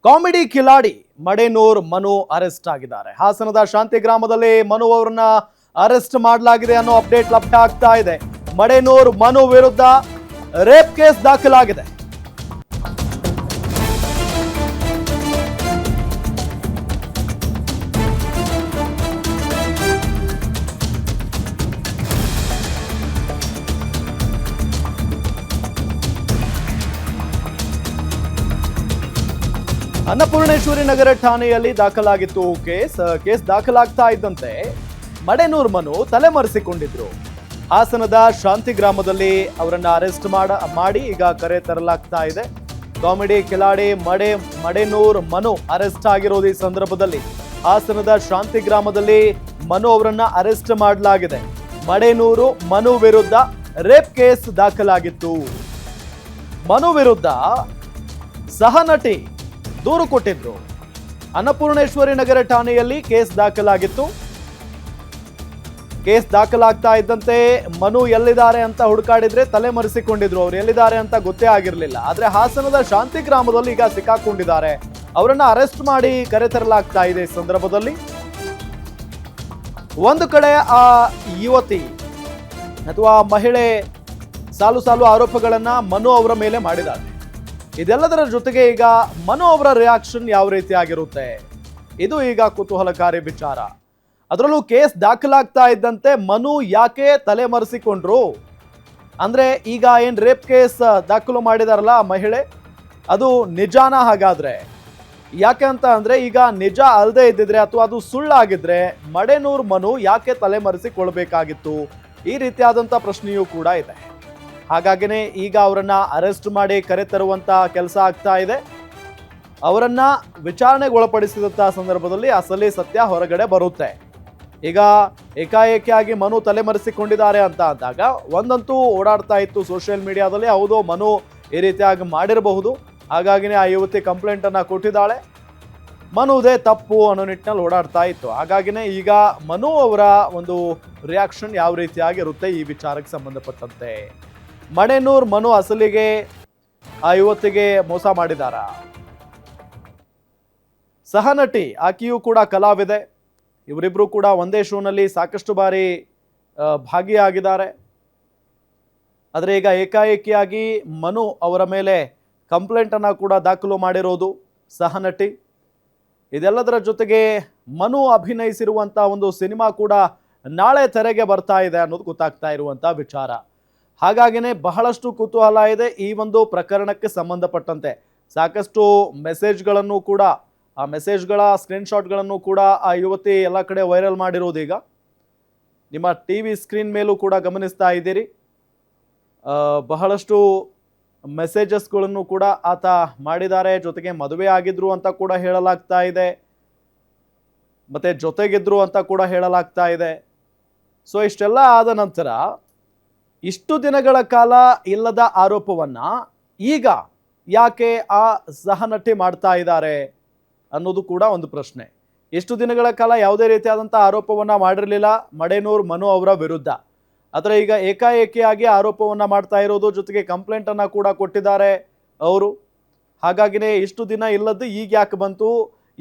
Comedy Kiladi Madenur Manu arrest ಆಗಿದ್ದಾರೆ. ಹಾಸನದ ಶಾಂತಿ ಗ್ರಾಮದಲ್ಲಿ ಮನು ಅವರನ್ನ ಅರೆಸ್ಟ್ ಮಾಡಲಾಗಿದೆ ಅನ್ನೋ ಅಪ್ಡೇಟ್ ಲಭ್ಯ ಆಗ್ತಾ ಇದೆ. ಮಡೆನೂರ್ ಮನು ವಿರುದ್ಧ ರೇಪ್ ಕೇಸ್ ದಾಖಲಾಗಿದೆ. ಅನ್ನಪೂರ್ಣೇಶ್ವರಿ ನಗರ ಠಾಣೆಯಲ್ಲಿ ದಾಖಲಾಗಿತ್ತು ಕೇಸ್ ದಾಖಲಾಗ್ತಾ ಇದ್ದಂತೆ ಮಡೆನೂರ್ ಮನು ತಲೆಮರೆಸಿಕೊಂಡಿದ್ರು. ಹಾಸನದ ಶಾಂತಿ ಗ್ರಾಮದಲ್ಲಿ ಅವರನ್ನ ಅರೆಸ್ಟ್ ಮಾಡಿ ಈಗ ಕರೆ ತರಲಾಗ್ತಾ ಇದೆ. ಕಾಮಿಡಿ ಕಿಲಾಡಿ ಮಡೆನೂರ್ ಮನು ಅರೆಸ್ಟ್ ಆಗಿರೋದು ಈ ಸಂದರ್ಭದಲ್ಲಿ ಹಾಸನದ ಶಾಂತಿ ಗ್ರಾಮದಲ್ಲಿ ಮನು ಅವರನ್ನ ಅರೆಸ್ಟ್ ಮಾಡಲಾಗಿದೆ. ಮಡೆನೂರು ಮನು ವಿರುದ್ಧ ರೇಪ್ ಕೇಸ್ ದಾಖಲಾಗಿತ್ತು. ಮನು ವಿರುದ್ಧ ಸಹನಟಿ ದೂರು ಕೊಟ್ಟಿದ್ರು. ಅನ್ನಪೂರ್ಣೇಶ್ವರಿ ನಗರ ಠಾಣೆಯಲ್ಲಿ ಕೇಸ್ ದಾಖಲಾಗಿತ್ತು. ಕೇಸ್ ದಾಖಲಾಗ್ತಾ ಇದ್ದಂತೆ ಮನು ಎಲ್ಲಿದ್ದಾರೆ ಅಂತ ಹುಡುಕಾಡಿದ್ರೆ ತಲೆಮರೆಸಿಕೊಂಡಿದ್ರು. ಅವ್ರು ಎಲ್ಲಿದ್ದಾರೆ ಅಂತ ಗೊತ್ತೇ ಆಗಿರಲಿಲ್ಲ. ಆದ್ರೆ ಹಾಸನದ ಶಾಂತಿ ಗ್ರಾಮದಲ್ಲಿ ಈಗ ಸಿಕ್ಕಾಕೊಂಡಿದ್ದಾರೆ. ಅವರನ್ನ ಅರೆಸ್ಟ್ ಮಾಡಿ ಕರೆತರಲಾಗ್ತಾ ಇದೆ. ಈ ಸಂದರ್ಭದಲ್ಲಿ ಒಂದು ಕಡೆ ಆ ಯುವತಿ ಅಥವಾ ಮಹಿಳೆ ಸಾಲು ಆರೋಪಗಳನ್ನ ಮನು ಅವರ ಮೇಲೆ ಮಾಡಿದ್ದಾರೆ. ಇದೆಲ್ಲದರ ಜೊತೆಗೆ ಈಗ ಮನು ಅವರ ರಿಯಾಕ್ಷನ್ ಯಾವ ರೀತಿ ಆಗಿರುತ್ತೆ, ಇದು ಈಗ ಕುತೂಹಲಕಾರಿ ವಿಚಾರ. ಅದರಲ್ಲೂ ಕೇಸ್ ದಾಖಲಾಗ್ತಾ ಇದ್ದಂತೆ ಮನು ಯಾಕೆ ತಲೆಮರೆಸಿಕೊಂಡ್ರು ಅಂದ್ರೆ, ಈಗ ಏನ್ ರೇಪ್ ಕೇಸ್ ದಾಖಲು ಮಾಡಿದಾರಲ್ಲ ಆ ಮಹಿಳೆ, ಅದು ನಿಜಾನ? ಹಾಗಾದ್ರೆ ಯಾಕೆ ಅಂತ ಅಂದ್ರೆ, ಈಗ ನಿಜ ಅಲ್ಲದೆ ಇದ್ದಿದ್ರೆ ಅಥವಾ ಅದು ಸುಳ್ಳಾಗಿದ್ರೆ ಮಡೆನೂರ್ ಮನು ಯಾಕೆ ತಲೆಮರೆಸಿಕೊಳ್ಬೇಕಾಗಿತ್ತು? ಈ ರೀತಿಯಾದಂಥ ಪ್ರಶ್ನೆಯೂ ಕೂಡ ಇದೆ. ಹಾಗಾಗಿನೇ ಈಗ ಅವರನ್ನ ಅರೆಸ್ಟ್ ಮಾಡಿ ಕರೆ ತರುವಂತ ಕೆಲಸ ಆಗ್ತಾ ಇದೆ. ಅವರನ್ನ ವಿಚಾರಣೆಗೆ ಒಳಪಡಿಸಿದಂತ ಸಂದರ್ಭದಲ್ಲಿ ಅಸಲಿ ಸತ್ಯ ಹೊರಗಡೆ ಬರುತ್ತೆ. ಈಗ ಏಕಾಏಕಿಯಾಗಿ ಮನು ತಲೆಮರೆಸಿಕೊಂಡಿದ್ದಾರೆ ಅಂತ ಅಂದಾಗ ಒಂದಂತೂ ಓಡಾಡ್ತಾ ಇತ್ತು ಸೋಷಿಯಲ್ ಮೀಡಿಯಾದಲ್ಲಿ, ಹೌದು ಮನು ಈ ರೀತಿಯಾಗಿ ಮಾಡಿರಬಹುದು, ಹಾಗಾಗಿನೇ ಆ ಯುವತಿ ಕಂಪ್ಲೇಂಟ್ ಅನ್ನ ಕೊಟ್ಟಿದ್ದಾಳೆ, ಮನುದೇ ತಪ್ಪು ಅನ್ನೋ ನಿಟ್ಟಿನಲ್ಲಿ ಓಡಾಡ್ತಾ ಇತ್ತು. ಹಾಗಾಗಿನೇ ಈಗ ಮನು ಅವರ ಒಂದು ರಿಯಾಕ್ಷನ್ ಯಾವ ರೀತಿಯಾಗಿರುತ್ತೆ ಈ ವಿಚಾರಕ್ಕೆ ಸಂಬಂಧಪಟ್ಟಂತೆ. ಮಡೆನೂರ್ ಮನು ಅಸಲಿಗೆ ಆ ಯುವತಿಗೆ ಮೋಸ ಮಾಡಿದಾರ? ಸಹನಟಿ ಆಕೆಯೂ ಕೂಡ ಕಲಾವಿದೆ. ಇವರಿಬ್ರು ಕೂಡ ಒಂದೇ ಶೋನಲ್ಲಿ ಸಾಕಷ್ಟು ಬಾರಿ ಭಾಗಿಯಾಗಿದ್ದಾರೆ. ಆದರೆ ಈಗ ಏಕಾಏಕಿಯಾಗಿ ಮನು ಅವರ ಮೇಲೆ ಕಂಪ್ಲೇಂಟ್ ಅನ್ನ ಕೂಡ ದಾಖಲು ಮಾಡಿರೋದು ಸಹನಟಿ. ಇದೆಲ್ಲದರ ಜೊತೆಗೆ ಮನು ಅಭಿನಯಿಸಿರುವಂತ ಒಂದು ಸಿನಿಮಾ ಕೂಡ ನಾಳೆ ತೆರೆಗೆ ಬರ್ತಾ ಇದೆ ಅನ್ನೋದು ಗೊತ್ತಾಗ್ತಾ ಇರುವಂತ ವಿಚಾರ. ಹಾಗಾಗಿನೇ ಬಹಳಷ್ಟು ಕುತೂಹಲ ಇದೆ ಈ ಒಂದು ಪ್ರಕರಣಕ್ಕೆ ಸಂಬಂಧಪಟ್ಟಂತೆ. ಸಾಕಷ್ಟು ಮೆಸೇಜ್ಗಳನ್ನು ಕೂಡ, ಆ ಮೆಸೇಜ್ಗಳ ಸ್ಕ್ರೀನ್ಶಾಟ್ಗಳನ್ನು ಕೂಡ ಆ ಯುವತಿ ಎಲ್ಲ ಕಡೆ ವೈರಲ್ ಮಾಡಿರೋದು ಈಗ ನಿಮ್ಮ TV ಸ್ಕ್ರೀನ್ ಮೇಲೂ ಕೂಡ ಗಮನಿಸ್ತಾ ಇದ್ದೀರಿ. ಬಹಳಷ್ಟು ಮೆಸೇಜಸ್ಗಳನ್ನು ಕೂಡ ಆತ ಮಾಡಿದ್ದಾರೆ. ಜೊತೆಗೆ ಮದುವೆ ಆಗಿದ್ರು ಅಂತ ಕೂಡ ಹೇಳಲಾಗ್ತಾ ಇದೆ, ಮತ್ತೆ ಜೊತೆಗಿದ್ರು ಅಂತ ಕೂಡ ಹೇಳಲಾಗ್ತಾ ಇದೆ. ಸೊ ಇಷ್ಟೆಲ್ಲ ಆದ ನಂತರ ಇಷ್ಟು ದಿನಗಳ ಕಾಲ ಇಲ್ಲದ ಆರೋಪವನ್ನ ಈಗ ಯಾಕೆ ಆ ಸಹನಟಿ ಮಾಡ್ತಾ ಇದ್ದಾರೆ ಅನ್ನೋದು ಕೂಡ ಒಂದು ಪ್ರಶ್ನೆ. ಎಷ್ಟು ದಿನಗಳ ಕಾಲ ಯಾವುದೇ ರೀತಿಯಾದಂಥ ಆರೋಪವನ್ನ ಮಾಡಿರಲಿಲ್ಲ ಮಡೆನೂರ್ ಮನು ಅವರ ವಿರುದ್ಧ. ಆದರೆ ಈಗ ಏಕಾಏಕಿಯಾಗಿ ಆರೋಪವನ್ನ ಮಾಡ್ತಾ ಇರೋದು, ಜೊತೆಗೆ ಕಂಪ್ಲೇಂಟ್ ಅನ್ನ ಕೂಡ ಕೊಟ್ಟಿದ್ದಾರೆ ಅವರು. ಹಾಗಾಗಿನೇ ಇಷ್ಟು ದಿನ ಇಲ್ಲದ್ದು ಈಗ ಯಾಕೆ ಬಂತು,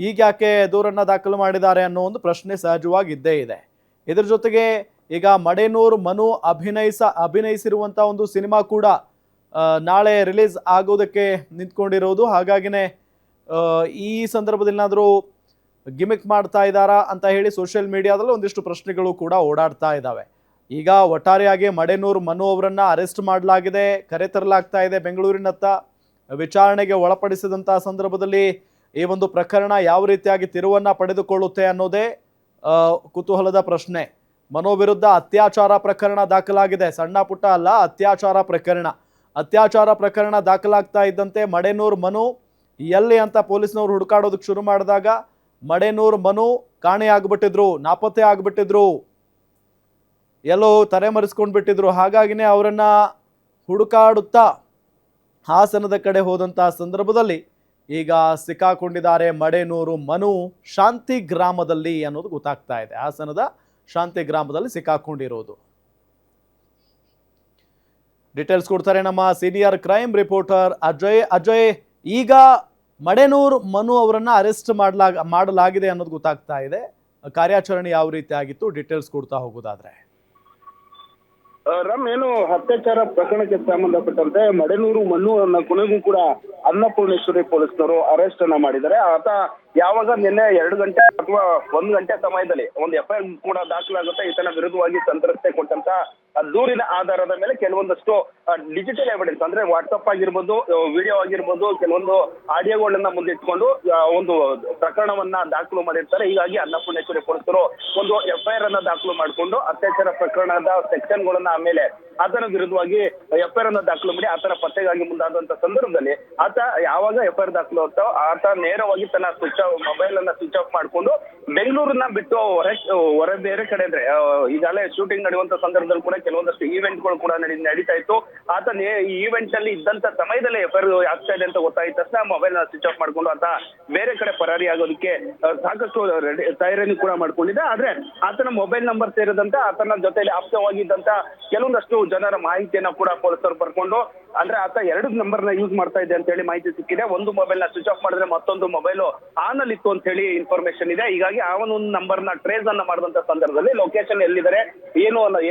ಈಗ ಯಾಕೆ ದೂರನ್ನ ದಾಖಲು ಮಾಡಿದ್ದಾರೆ ಅನ್ನೋ ಒಂದು ಪ್ರಶ್ನೆ ಸಹಜವಾಗಿ ಇದ್ದೇ ಇದೆ. ಇದ್ರ ಜೊತೆಗೆ ಈಗ ಮಡೆನೂರ್ ಮನು ಅಭಿನಯಿಸಿರುವಂಥ ಒಂದು ಸಿನಿಮಾ ಕೂಡ ನಾಳೆ ರಿಲೀಸ್ ಆಗೋದಕ್ಕೆ ನಿಂತ್ಕೊಂಡಿರೋದು. ಹಾಗಾಗಿನೇ ಈ ಸಂದರ್ಭದಲ್ಲಿ ಏನಾದರೂ ಗಿಮಿಕ್ ಮಾಡ್ತಾ ಇದ್ದಾರಾ ಅಂತ ಹೇಳಿ ಸೋಷಿಯಲ್ ಮೀಡಿಯಾದಲ್ಲಿ ಒಂದಿಷ್ಟು ಪ್ರಶ್ನೆಗಳು ಕೂಡ ಓಡಾಡ್ತಾ ಇದ್ದಾವೆ. ಈಗ ಒಟ್ಟಾರೆಯಾಗಿ ಮಡೆನೂರ್ ಮನು ಅವರನ್ನ ಅರೆಸ್ಟ್ ಮಾಡಲಾಗಿದೆ, ಕರೆ ತರಲಾಗ್ತಾ ಇದೆ ಬೆಂಗಳೂರಿನತ್ತ. ವಿಚಾರಣೆಗೆ ಒಳಪಡಿಸಿದಂಥ ಸಂದರ್ಭದಲ್ಲಿ ಈ ಒಂದು ಪ್ರಕರಣ ಯಾವ ರೀತಿಯಾಗಿ ತಿರುವನ್ನ ಪಡೆದುಕೊಳ್ಳುತ್ತೆ ಅನ್ನೋದೇ ಕುತೂಹಲದ ಪ್ರಶ್ನೆ. ಮನು ವಿರುದ್ಧ ಅತ್ಯಾಚಾರ ಪ್ರಕರಣ ದಾಖಲಾಗಿದೆ, ಸಣ್ಣ ಪುಟ್ಟ ಅಲ್ಲ, ಅತ್ಯಾಚಾರ ಪ್ರಕರಣ ದಾಖಲಾಗ್ತಾ ಇದ್ದಂತೆ ಮಡೆನೂರ್ ಮನು ಎಲ್ಲಿ ಅಂತ ಪೊಲೀಸ್ನವ್ರು ಹುಡುಕಾಡೋದಕ್ಕೆ ಶುರು ಮಾಡಿದಾಗ ಮಡೆನೂರ್ ಮನು ಕಾಣೆಯಾಗ್ಬಿಟ್ಟಿದ್ರು, ನಾಪತ್ತೆ ಆಗ್ಬಿಟ್ಟಿದ್ರು, ಎಲ್ಲೋ ತಲೆಮರೆಸ್ಕೊಂಡ್ಬಿಟ್ಟಿದ್ರು. ಹಾಗಾಗಿನೇ ಅವರನ್ನ ಹುಡುಕಾಡುತ್ತಾ ಹಾಸನದ ಕಡೆ ಹೋದಂತಹ ಸಂದರ್ಭದಲ್ಲಿ ಈಗ ಸಿಕ್ಕಾಕೊಂಡಿದ್ದಾರೆ ಮಡೆನೂರು ಮನು ಶಾಂತಿ ಗ್ರಾಮದಲ್ಲಿ ಅನ್ನೋದು ಗೊತ್ತಾಗ್ತಾ ಇದೆ. ಹಾಸನದ ಶಾಂತಿ ಗ್ರಾಮದಲ್ಲಿ ಸಿಕ್ಕಾಕೊಂಡಿರೋದು. ಡೀಟೇಲ್ಸ್ ಕೊಡ್ತಾರೆ ನಮ್ಮ ಸೀನಿಯರ್ ಕ್ರೈಮ್ ರಿಪೋರ್ಟರ್ ಅಜಯ್. ಈಗ ಮಡೆನೂರ್ ಮನು ಅವರನ್ನ ಅರೆಸ್ಟ್ ಮಾಡಲಾಗಿದೆ ಅನ್ನೋದು ಗೊತ್ತಾಗ್ತಾ ಇದೆ. ಕಾರ್ಯಾಚರಣೆ ಯಾವ ರೀತಿ ಆಗಿತ್ತು ಡೀಟೇಲ್ಸ್ ಕೊಡ್ತಾ ಹೋಗೋದಾದ್ರೆ ರಾಮ್, ಏನು ಅತ್ಯಾಚಾರ ಪ್ರಕರಣಕ್ಕೆ ಸಂಬಂಧಪಟ್ಟಂತೆ ಮಡೆನೂರು ಮನ್ನು ಅನ್ನೋ ಕೊನೆಗೂ ಕೂಡ ಅನ್ನಪೂರ್ಣೇಶ್ವರಿ ಪೊಲೀಸರು ಅರೆಸ್ಟ್ ಅನ್ನ ಮಾಡಿದ್ದಾರೆ. ಆತ ಯಾವಾಗ ನಿನ್ನೆ 2 ಗಂಟೆ ಅಥವಾ 1 ಗಂಟೆ ಸಮಯದಲ್ಲಿ ಒಂದು FIR ಕೂಡ ದಾಖಲಾಗುತ್ತೆ. ಈತನ ವಿರುದ್ಧವಾಗಿ ಸಂತ್ರಸ್ತೆ ಕೊಟ್ಟಂತ ದೂರಿನ ಆಧಾರದ ಮೇಲೆ ಕೆಲವೊಂದಷ್ಟು ಡಿಜಿಟಲ್ ಎವಿಡೆನ್ಸ್ ಅಂದ್ರೆ ವಾಟ್ಸಪ್ ಆಗಿರ್ಬೋದು, ವಿಡಿಯೋ ಆಗಿರ್ಬೋದು, ಕೆಲವೊಂದು ಆಡಿಯೋಗಳನ್ನ ಮುಂದಿಟ್ಕೊಂಡು ಒಂದು ಪ್ರಕರಣವನ್ನ ದಾಖಲು ಮಾಡಿರ್ತಾರೆ. ಹೀಗಾಗಿ ಅನ್ನಪೂರ್ಣೇಶ್ವರಿ ಪೊಲೀಸರು ಒಂದು FIR ಅನ್ನ ದಾಖಲು ಮಾಡಿಕೊಂಡು ಅತ್ಯಾಚಾರ ಪ್ರಕರಣದ ಸೆಕ್ಷನ್ಗಳನ್ನ ಆಮೇಲೆ ಆತನ ವಿರುದ್ಧವಾಗಿ FIR ಅನ್ನ ದಾಖಲು ಮಾಡಿ ಆತನ ಪತ್ತೆಗಾಗಿ ಮುಂದಾದಂತ ಸಂದರ್ಭದಲ್ಲಿ ಆತ ಯಾವಾಗ FIR ದಾಖಲು ಆಗ್ತಾವ ಆತ ನೇರವಾಗಿ ತನ್ನ ಮೊಬೈಲ್ ಅನ್ನ ಸ್ವಿಚ್ ಆಫ್ ಮಾಡ್ಕೊಂಡು ಬೆಂಗಳೂರನ್ನ ಬಿಟ್ಟು ಹೊರ ಬೇರೆ ಕಡೆ ಅಂದ್ರೆ ಈಗಾಗಲೇ ಶೂಟಿಂಗ್ ನಡೆಯುವಂತ ಸಂದರ್ಭದಲ್ಲಿ ಕೂಡ ಕೆಲವೊಂದಷ್ಟು ಈವೆಂಟ್ಗಳು ಕೂಡ ನಡೀತಾ ಇತ್ತು. ಆತ ಈ ಈವೆಂಟ್ ಅಲ್ಲಿ ಇದ್ದಂತ ಸಮಯದಲ್ಲಿ FIR ಆಗ್ತಾ ಇದೆ ಅಂತ ಗೊತ್ತಾಯ್ತ ತಕ್ಷಣ ಮೊಬೈಲ್ ನ ಸ್ವಿಚ್ ಆಫ್ ಮಾಡ್ಕೊಂಡು ಆತ ಬೇರೆ ಕಡೆ ಪರಾರಿ ಆಗೋದಕ್ಕೆ ಸಾಕಷ್ಟು ತಯಾರಿ ಕೂಡ ಮಾಡ್ಕೊಂಡಿದ್ದ. ಆದ್ರೆ ಆತನ ಮೊಬೈಲ್ ನಂಬರ್ ಸೇರಿದಂತೆ ಆತನ ಜೊತೆಲಿ ಆಪ್ತವಾಗಿದ್ದಂತ ಕೆಲವೊಂದಷ್ಟು ಜನರ ಮಾಹಿತಿಯನ್ನ ಕೂಡ ಪೊಲೀಸರು ಬರ್ಕೊಂಡು ಅಂದ್ರೆ ಆತ 2 ನಂಬರ್ನ ಯೂಸ್ ಮಾಡ್ತಾ ಇದೆ ಅಂತ ಹೇಳಿ ಮಾಹಿತಿ ಸಿಕ್ಕಿದೆ. ಒಂದು ಮೊಬೈಲ್ ನ ಸ್ವಿಚ್ ಆಫ್ ಮಾಡಿದ್ರೆ ಮತ್ತೊಂದು ಮೊಬೈಲ್ ಆನ್ ಅಲ್ಲಿ ಇತ್ತು ಅಂತ ಹೇಳಿ ಇನ್ಫಾರ್ಮೇಶನ್ ಇದೆ. ಹೀಗಾಗಿ ಆ ಒಂದು ನಂಬರ್ ನ ಟ್ರೇಸ್ ಅನ್ನ ಮಾಡಿದಂತ ಸಂದರ್ಭದಲ್ಲಿ ಲೊಕೇಶನ್ ಎಲ್ಲಿದ್ದಾರೆ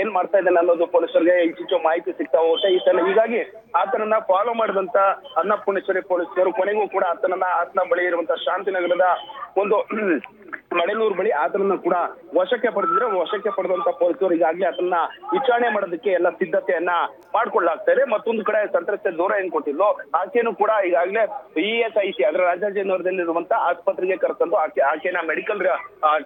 ಏನ್ ಮಾಡ್ತಾ ಇದ್ದಾನೆ ಅನ್ನೋದು ಪೊಲೀಸರಿಗೆ ಇಚ್ಚಿಚ್ಚು ಮಾಹಿತಿ ಸಿಗ್ತಾ ಹೋಗುತ್ತೆ. ಹೀಗಾಗಿ ಆತನನ್ನ ಫಾಲೋ ಮಾಡಿದಂತ ಅನ್ನಪೂರ್ಣೇಶ್ವರಿ ಪೊಲೀಸರು ಕೊನೆಗೂ ಕೂಡ ಆತನ ಬಳಿ ಇರುವಂತಹ ಶಾಂತಿನಗರದ ಒಂದು ಮಡೆನೂರು ಬಳಿ ಆತನನ್ನ ಕೂಡ ವಶಕ್ಕೆ ಪಡೆದಿದ್ರೆ ವಶಕ್ಕೆ ಪಡೆದಂತ ಪೊಲೀಸರು ಈಗಾಗಲೇ ಆತನ ವಿಚಾರಣೆ ಮಾಡೋದಕ್ಕೆ ಎಲ್ಲ ಸಿದ್ಧತೆಯನ್ನ ಮಾಡ್ಕೊಳ್ಳಾಗ್ತಾ ಇದೆ. ಮತ್ತೊಂದು ಕಡೆ ಸಂತ್ರಸ್ತೆ ದೂರ ಏನ್ ಕೊಟ್ಟಿದ್ಲು ಆಕೆಯನ್ನು ಕೂಡ ಈಗಾಗಲೇ ESIC ಅಂದ್ರೆ ರಾಜಾಜಿನಗರದಲ್ಲಿರುವಂತಹ ಆಸ್ಪತ್ರೆಗೆ ಕರೆತಂದು ಆಕೆನ ಮೆಡಿಕಲ್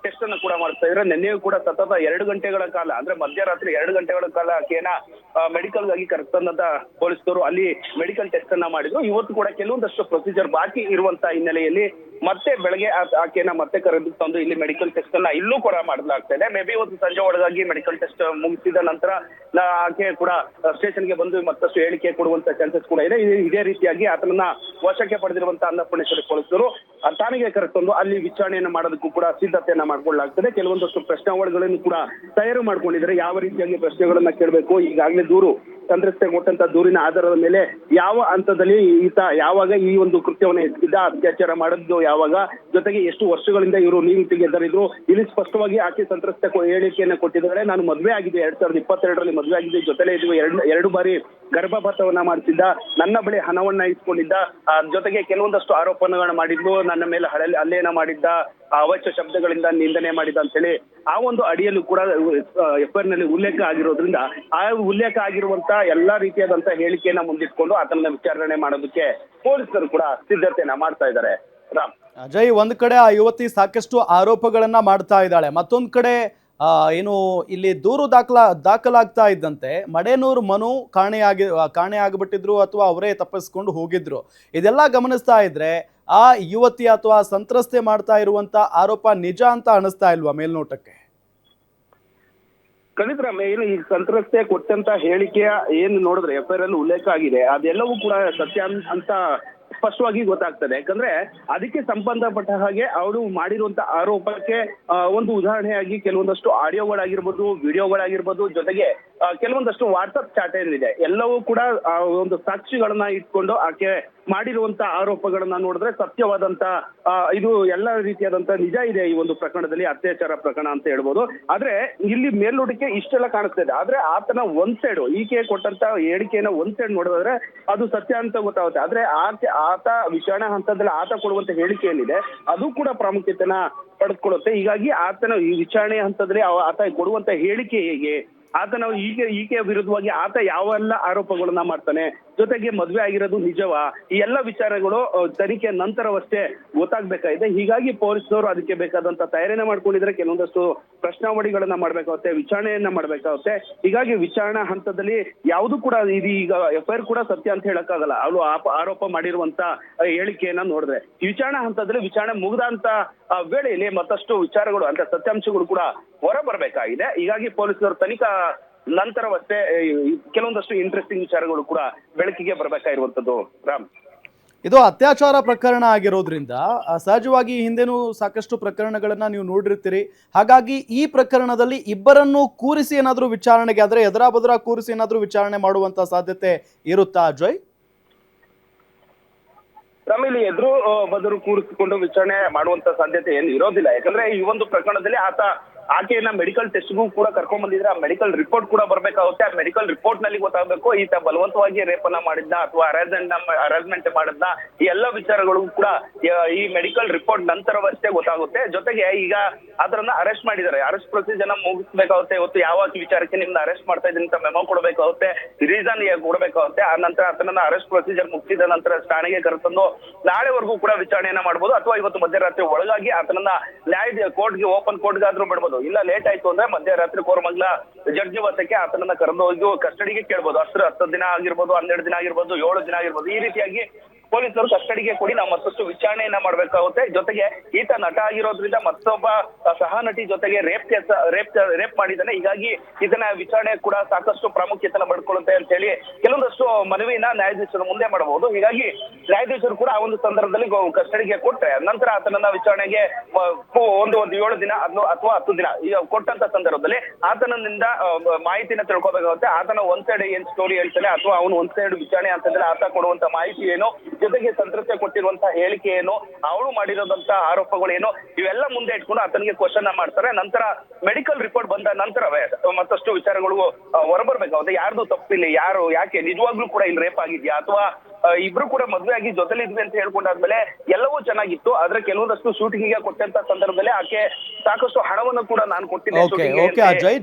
ಟೆಸ್ಟ್ ಅನ್ನು ಕೂಡ ಮಾಡ್ತಾ ಇದ್ರೆ ನಿನ್ನೆಯೂ ಕೂಡ ಸತತ 2 ಗಂಟೆಗಳ ಕಾಲ ಅಂದ್ರೆ ಮಧ್ಯರಾತ್ರಿ 2 ಗಂಟೆಗಳ ಕಾಲ ಆಕೆಯನ್ನ ಮೆಡಿಕಲ್ ಗಾಗಿ ಕರೆತಂದಂತ ಪೊಲೀಸರು ಅಲ್ಲಿ ಮೆಡಿಕಲ್ ಟೆಸ್ಟ್ ಅನ್ನ ಮಾಡಿದ್ರು. ಇವತ್ತು ಕೂಡ ಕೆಲವೊಂದಷ್ಟು ಪ್ರೊಸೀಜರ್ ಬಾಕಿ ಇರುವಂತ ಹಿನ್ನೆಲೆಯಲ್ಲಿ ಮತ್ತೆ ಬೆಳಗ್ಗೆ ಆಕೆಯನ್ನ ಮತ್ತೆ ಕರೆದು ತಂದು ಇಲ್ಲಿ ಮೆಡಿಕಲ್ ಟೆಸ್ಟ್ ಅನ್ನ ಇಲ್ಲೂ ಕೂಡ ಮಾಡಲಾಗ್ತಾ ಇದೆ. ಮೇ ಬಿ ಇವತ್ತು ಸಂಜೆ ಒಳಗಾಗಿ ಮೆಡಿಕಲ್ ಟೆಸ್ಟ್ ಮುಗಿಸಿದ ನಂತರ ಆಕೆ ಕೂಡ ಸ್ಟೇಷನ್ಗೆ ಬಂದು ಮತ್ತಷ್ಟು ಹೇಳಿಕೆ ಕೊಡುವಂತ ಚಾನ್ಸಸ್ ಕೂಡ ಇದೆ. ಇದೇ ರೀತಿಯಾಗಿ ಆತನನ್ನ ವಶಕ್ಕೆ ಪಡೆದಿರುವಂತಹ ಅನ್ನಪೂರ್ಣೇಶ್ವರಿ ಪೊಲೀಸರು ತಾನಿಗೆ ಕರೆತಂದು ಅಲ್ಲಿ ವಿಚಾರಣೆಯನ್ನ ಮಾಡೋದಕ್ಕೂ ಕೂಡ ಸಿದ್ಧತೆಯನ್ನ ಮಾಡ್ಕೊಳ್ಳಲಾಗ್ತದೆ. ಕೆಲವೊಂದಷ್ಟು ಪ್ರಶ್ನಾವಳಿಗಳನ್ನು ಕೂಡ ತಯಾರು ಮಾಡ್ಕೊಂಡಿದ್ದಾರೆ. ಯಾವ ರೀತಿಯಾಗಿ ಪ್ರಶ್ನೆಗಳನ್ನ ಕೇಳಬೇಕು, ಈಗಾಗಲೇ ದೂರು ಸಂತ್ರಸ್ತೆ ಕೊಟ್ಟಂತ ದೂರಿನ ಆಧಾರದ ಮೇಲೆ ಯಾವ ಹಂತದಲ್ಲಿ ಈತ ಯಾವಾಗ ಈ ಒಂದು ಕೃತ್ಯವನ್ನು ಎಸಗಿದ್ದ, ಅತ್ಯಾಚಾರ ಮಾಡಿದ್ದು ಯಾವಾಗ, ಜೊತೆಗೆ ಎಷ್ಟು ವರ್ಷಗಳಿಂದ ಇವರು ನೀರು ತೆಗೆದರಿದ್ರು. ಇಲ್ಲಿ ಸ್ಪಷ್ಟವಾಗಿ ಆಕೆ ಸಂತ್ರಸ್ತೆ ಹೇಳಿಕೆಯನ್ನ ಕೊಟ್ಟಿದ್ದಾರೆ. ನಾನು ಮದುವೆ ಆಗಿದೆ 2022ರಲ್ಲಿ ಮದುವೆ ಆಗಿದೆ, ಜೊತೆಲೆ ಇದು ಎರಡು ಬಾರಿ ಗರ್ಭಪಾತವನ್ನ ಮಾಡ್ತಿದ್ದ, ನನ್ನ ಬಳಿ ಹಣವನ್ನ ಇಸ್ಕೊಂಡಿದ್ದ, ಜೊತೆಗೆ ಕೆಲವೊಂದಷ್ಟು ಆರೋಪಗಳನ್ನ ಮಾಡಿದ್ಲು, ನನ್ನ ಮೇಲೆ ಹಲ್ಲೆಯನ್ನ ಮಾಡಿದ್ದ, ಅವಾಚ್ಯ ಶಬ್ದಗಳಿಂದ ನಿಂದನೆ ಮಾಡಿದ ಅಂತ ಹೇಳಿ ಆ ಒಂದು ಅಡಿಯಲ್ಲೂ ಕೂಡ FIR ನಲ್ಲಿ ಉಲ್ಲೇಖ ಆಗಿರೋದ್ರಿಂದ ಆ ಉಲ್ಲೇಖ ಆಗಿರುವಂತ ಎಲ್ಲಾ ರೀತಿಯಾದಂತ ಹೇಳಿಕೆಯನ್ನ ಮುಂದಿಟ್ಕೊಂಡು ಆತನ ವಿಚಾರಣೆ ಮಾಡೋದಕ್ಕೆ ಪೊಲೀಸರು ಕೂಡ ಸಿದ್ಧತೆಯನ್ನ ಮಾಡ್ತಾ ಇದ್ದಾರೆ. ರಾಮ್, ಅಜಯ್, ಒಂದ್ ಕಡೆ ಆ ಯುವತಿ ಸಾಕಷ್ಟು ಆರೋಪಗಳನ್ನ ಮಾಡ್ತಾ ಇದ್ದಾಳೆ, ಮತ್ತೊಂದ್ ಕಡೆ ಏನು ಇಲ್ಲಿ ದೂರು ದಾಖಲಾಗ್ತಾ ಇದ್ದಂತೆ ಮಡೆನೂರು ಮನು ಕಾಣೆ ಆಗಿಬಿಟ್ಟಿದ್ರು ಅಥವಾ ಅವರೇ ತಪ್ಪಿಸ್ಕೊಂಡು ಹೋಗಿದ್ರು. ಇದೆಲ್ಲ ಗಮನಿಸ್ತಾ ಇದ್ರೆ ಆ ಯುವತಿ ಅಥವಾ ಸಂತ್ರಸ್ತೆ ಮಾಡ್ತಾ ಇರುವಂತ ಆರೋಪ ನಿಜ ಅಂತ ಅನಿಸ್ತಾ ಇಲ್ವಾ ಮೇಲ್ನೋಟಕ್ಕೆ? ಖಂಡಿತ ಏನು ಈ ಸಂತ್ರಸ್ತೆ ಕೊಟ್ಟಂತ ಹೇಳಿಕೆಯ ಏನ್ ನೋಡಿದ್ರೆ FIR ಅಲ್ಲಿ ಉಲ್ಲೇಖ ಆಗಿದೆ ಅದೆಲ್ಲವೂ ಕೂಡ ಸತ್ಯ ಅಂತ ಸ್ಪಷ್ಟವಾಗಿ ಗೊತ್ತಾಗ್ತದೆ. ಯಾಕಂದ್ರೆ ಅದಕ್ಕೆ ಸಂಬಂಧಪಟ್ಟ ಹಾಗೆ ಅವಳು ಮಾಡಿರುವಂತ ಆರೋಪಕ್ಕೆ ಒಂದು ಉದಾಹರಣೆಯಾಗಿ ಕೆಲವೊಂದಷ್ಟು ಆಡಿಯೋಗಳಾಗಿರ್ಬೋದು, ವಿಡಿಯೋಗಳಾಗಿರ್ಬೋದು, ಜೊತೆಗೆ ಕೆಲವೊಂದಷ್ಟು ವಾಟ್ಸಪ್ ಚಾಟ್ ಏನಿದೆ ಎಲ್ಲವೂ ಕೂಡ ಒಂದು ಸಾಕ್ಷಿಗಳನ್ನ ಇಟ್ಕೊಂಡು ಆಕೆ ಮಾಡಿರುವಂತ ಆರೋಪಗಳನ್ನ ನೋಡಿದ್ರೆ ಸತ್ಯವಾದಂತ ಇದು ಎಲ್ಲ ರೀತಿಯಾದಂತ ನಿಜ ಇದೆ ಈ ಒಂದು ಪ್ರಕರಣದಲ್ಲಿ, ಅತ್ಯಾಚಾರ ಪ್ರಕರಣ ಅಂತ ಹೇಳ್ಬೋದು. ಆದ್ರೆ ಇಲ್ಲಿ ಮೇಲ್ನೋಟಕ್ಕೆ ಇಷ್ಟೆಲ್ಲ ಕಾಣಿಸ್ತಾ ಇದೆ. ಆದ್ರೆ ಆತನ ಒಂದ್ ಸೈಡ್ ಈಕೆ ಕೊಟ್ಟಂತ ಹೇಳಿಕೆಯನ್ನ ಒಂದ್ ಸೈಡ್ ನೋಡಿದ್ರೆ ಅದು ಸತ್ಯ ಅಂತ ಗೊತ್ತಾಗುತ್ತೆ. ಆದ್ರೆ ಆತ ವಿಚಾರಣಾ ಹಂತದಲ್ಲಿ ಆತ ಕೊಡುವಂತ ಹೇಳಿಕೆ ಏನಿದೆ ಅದು ಕೂಡ ಪ್ರಾಮುಖ್ಯತೆನ ಪಡೆದುಕೊಳ್ಳುತ್ತೆ. ಹೀಗಾಗಿ ಆತನ ಈ ವಿಚಾರಣೆ ಹಂತದಲ್ಲಿ ಆತ ಕೊಡುವಂತ ಹೇಳಿಕೆ ಹೇಗೆ, ಆತನ ಈಕೆಯ ವಿರುದ್ಧವಾಗಿ ಆತ ಯಾವೆಲ್ಲ ಆರೋಪಗಳನ್ನ ಮಾಡ್ತಾನೆ, ಜೊತೆಗೆ ಮದುವೆ ಆಗಿರೋದು ನಿಜವಾ, ಈ ಎಲ್ಲ ವಿಚಾರಗಳು ತನಿಖೆ ನಂತರವಷ್ಟೇ ಗೊತ್ತಾಗ್ಬೇಕಾಗಿದೆ. ಹೀಗಾಗಿ ಪೊಲೀಸರು ಅದಕ್ಕೆ ಬೇಕಾದಂತ ತಯಾರಿನ ಮಾಡ್ಕೊಂಡಿದ್ರೆ ಕೆಲವೊಂದಷ್ಟು ಪ್ರಶ್ನಾವಳಿಗಳನ್ನ ಮಾಡ್ಬೇಕಾಗುತ್ತೆ, ವಿಚಾರಣೆಯನ್ನ ಮಾಡ್ಬೇಕಾಗುತ್ತೆ. ಹೀಗಾಗಿ ವಿಚಾರಣಾ ಹಂತದಲ್ಲಿ ಯಾವುದು ಕೂಡ ಈಗ FIR ಕೂಡ ಸತ್ಯ ಅಂತ ಹೇಳಕ್ಕಾಗಲ್ಲ. ಅವಳು ಆರೋಪ ಮಾಡಿರುವಂತ ಹೇಳಿಕೆಯನ್ನ ನೋಡಿದ್ರೆ ವಿಚಾರಣಾ ಹಂತದಲ್ಲಿ ವಿಚಾರಣೆ ಮುಗ್ದಂತ ವೇಳೆಯಲ್ಲಿ ಮತ್ತಷ್ಟು ವಿಚಾರಗಳು ಅಂತ ಸತ್ಯಾಂಶಗಳು ಕೂಡ ಹೊರ ಬರ್ಬೇಕಾಗಿದೆ. ಹೀಗಾಗಿ ಪೊಲೀಸರು ತನಿಖಾ ನಂತರವಷ್ಟೇ ಕೆಲವೊಂದಷ್ಟು ಇಂಟ್ರೆಸ್ಟಿಂಗ್ ವಿಚಾರಗಳು ಕೂಡ ಬೆಳಕಿಗೆ ಬರ್ಬೇಕಾಗಿರುವಂತದ್ದು. ರಾಮ್, ಇದು ಅತ್ಯಾಚಾರ ಪ್ರಕರಣ ಆಗಿರೋದ್ರಿಂದ ಸಹಜವಾಗಿ ಹಿಂದೆನೂ ಸಾಕಷ್ಟು ಪ್ರಕರಣಗಳನ್ನ ನೀವು ನೋಡಿರ್ತೀರಿ. ಹಾಗಾಗಿ ಈ ಪ್ರಕರಣದಲ್ಲಿ ಇಬ್ಬರನ್ನು ಕೂರಿಸಿ ಏನಾದರೂ ವಿಚಾರಣೆಗೆ ಆದರೆ ಎದರಾ ಬದರಾ ಕೂರಿಸಿ ಏನಾದರೂ ವಿಚಾರಣೆ ಮಾಡುವಂತ ಸಾಧ್ಯತೆ ಇರುತ್ತಾ ಅಜಯ್? ಇಲ್ಲಿ ಎದುರು ಬದರು ಕೂರಿಸಿಕೊಂಡು ವಿಚಾರಣೆ ಮಾಡುವಂತ ಸಾಧ್ಯತೆ ಏನು ಇರೋದಿಲ್ಲ. ಯಾಕಂದ್ರೆ ಈ ಒಂದು ಪ್ರಕರಣದಲ್ಲಿ ಆಕೆಯನ್ನ ಮೆಡಿಕಲ್ ಟೆಸ್ಟ್ಗೂ ಕೂಡ ಕರ್ಕೊಂಡ್ ಬಂದಿದ್ರೆ ಆ ಮೆಡಿಕಲ್ ರಿಪೋರ್ಟ್ ಕೂಡ ಬರ್ಬೇಕಾಗುತ್ತೆ. ಆ ಮೆಡಿಕಲ್ ರಿಪೋರ್ಟ್ ನಲ್ಲಿ ಗೊತ್ತಾಗಬೇಕು ಈತ ಬಲವಂತವಾಗಿ ರೇಪನ್ನ ಮಾಡಿದ್ನ ಅಥವಾ ಹರಾಸ್ಮೆಂಟ್ ಮಾಡಿದ್ನ, ಈ ಎಲ್ಲ ವಿಚಾರಗಳು ಕೂಡ ಈ ಮೆಡಿಕಲ್ ರಿಪೋರ್ಟ್ ನಂತರವಷ್ಟೇ ಗೊತ್ತಾಗುತ್ತೆ. ಜೊತೆಗೆ ಈಗ ಅದನ್ನ ಅರೆಸ್ಟ್ ಮಾಡಿದ್ದಾರೆ. ಅರೆಸ್ಟ್ ಪ್ರೊಸೀಜರ್ ಮುಗಿಸ್ಬೇಕಾಗುತ್ತೆ. ಇವತ್ತು ಯಾವ ವಿಚಾರಕ್ಕೆ ನಿಮ್ನ ಅರೆಸ್ಟ್ ಮಾಡ್ತಾ ಇದೀನಿ ಅಂತ ಮೆಮೊ ಕೊಡಬೇಕಾಗುತ್ತೆ, ರೀಸನ್ ಕೊಡಬೇಕಾಗುತ್ತೆ. ಆ ನಂತರ ಆತನನ್ನ ಅರೆಸ್ಟ್ ಪ್ರೊಸೀಜರ್ ಮುಗಿಸಿದ ನಂತರ ಠಾಣೆಗೆ ಕರೆತಂದು ನಾಳೆವರೆಗೂ ಕೂಡ ವಿಚಾರಣೆಯನ್ನ ಮಾಡಬಹುದು, ಅಥವಾ ಇವತ್ತು ಮಧ್ಯರಾತ್ರಿ ಒಳಗಾಗಿ ಆತನನ್ನ ಕೋರ್ಟ್ಗೆ ಓಪನ್ ಕೋರ್ಟ್ಗಾದ್ರೂ ಬಿಡಬಹುದು. ಇಲ್ಲ ಲೇಟ್ ಆಯ್ತು ಅಂದ್ರೆ ಮಧ್ಯರಾತ್ರಿ ಕೋರಮಂಗಲ ಜಡ್ಜ್ ನಿವಾಸಕ್ಕೆ ಆತನನ್ನ ಕರೆದು ಹೋಗಿ ಕಸ್ಟಡಿಗೆ ಕೇಳಬಹುದು. 10 ದಿನ ಆಗಿರ್ಬೋದು, 12 ದಿನ ಆಗಿರ್ಬೋದು, 7 ದಿನ ಆಗಿರ್ಬೋದು. ಈ ರೀತಿಯಾಗಿ ಪೊಲೀಸರು ಕಸ್ಟಡಿಗೆ ಕೊಡಿ ನಾವು ಮತ್ತಷ್ಟು ವಿಚಾರಣೆಯನ್ನ ಮಾಡ್ಬೇಕಾಗುತ್ತೆ. ಜೊತೆಗೆ ಈತ ನಟ ಆಗಿರೋದ್ರಿಂದ ಮತ್ತೊಬ್ಬ ಸಹ ನಟಿ ಜೊತೆಗೆ ರೇಪ್ ಮಾಡಿದ್ದಾನೆ. ಹೀಗಾಗಿ ಇದನ್ನ ವಿಚಾರಣೆ ಕೂಡ ಸಾಕಷ್ಟು ಪ್ರಾಮುಖ್ಯತೆನ ಪಡ್ಕೊಳ್ಳುತ್ತೆ ಅಂತ ಹೇಳಿ ಕೆಲವೊಂದಷ್ಟು ಮನವಿಯನ್ನ ನ್ಯಾಯಾಧೀಶರ ಮುಂದೆ ಮಾಡಬಹುದು. ಹೀಗಾಗಿ ನ್ಯಾಯಾಧೀಶರು ಕೂಡ ಆ ಒಂದು ಸಂದರ್ಭದಲ್ಲಿ ಕಸ್ಟಡಿಗೆ ಕೊಟ್ರೆ ನಂತರ ಆತನನ್ನ ವಿಚಾರಣೆಗೆ ಒಂದು 7 ದಿನ ಅಥವಾ 10 ದಿನ ಕೊಟ್ಟಂತ ಸಂದರ್ಭದಲ್ಲಿ ಆತನಿಂದ ಮಾಹಿತಿನ ತಿಳ್ಕೊಬೇಕಾಗುತ್ತೆ. ಆತನ ಒಂದ್ ಸೈಡ್ ಏನ್ ಸ್ಟೋರಿ ಹೇಳ್ತಾನೆ ಅಥವಾ ಅವನು ಒಂದ್ ಸೈಡ್ ವಿಚಾರಣೆ ಅಂತಂದ್ರೆ ಆತ ಕೊಡುವಂತ ಮಾಹಿತಿ ಏನು, ಜೊತೆಗೆ ಸಂತ್ರಸ್ತೆ ಕೊಟ್ಟಿರುವಂತಹ ಹೇಳಿಕೆ ಏನು, ಅವಳು ಮಾಡಿರೋದಂತ ಆರೋಪಗಳು ಏನು, ಇವೆಲ್ಲ ಮುಂದೆ ಇಟ್ಕೊಂಡು ಆತನಿಗೆ ಕ್ವಶನ್ ಮಾಡ್ತಾರೆ. ನಂತರ ಮೆಡಿಕಲ್ ರಿಪೋರ್ಟ್ ಬಂದ ನಂತರವೇ ಮತ್ತಷ್ಟು ವಿಚಾರಗಳು ಹೊರಬರ್ಬೇಕಾಗುತ್ತೆ. ಯಾರ್ದು ತಪ್ಪಿಲ್ಲ, ಯಾರು ಯಾಕೆ ನಿಜವಾಗ್ಲೂ ಕೂಡ ಇಲ್ಲಿ ರೇಪ್ ಆಗಿದ್ಯಾ ಅಥವಾ ಇಬ್ರು ಕೂಡ ಮದುವೆ ಆಗಿ ಜೊತೆಲಿ ಇದ್ವಿ ಅಂತ ಹೇಳ್ಕೊಂಡಾದ್ಮೇಲೆ ಎಲ್ಲವೂ ಚೆನ್ನಾಗಿತ್ತು. ಆದ್ರೆ ಕೆಲವೊಂದಷ್ಟು ಶೂಟಿಂಗ್ ಕೊಟ್ಟಂತ ಸಂದರ್ಭದಲ್ಲಿ ಆಕೆ ಸಾಕಷ್ಟು ಹಣವನ್ನು ಕೂಡ ನಾನು ಕೊಟ್ಟಿದ್ದೆ ಓಕೆ ಅಜಯ್.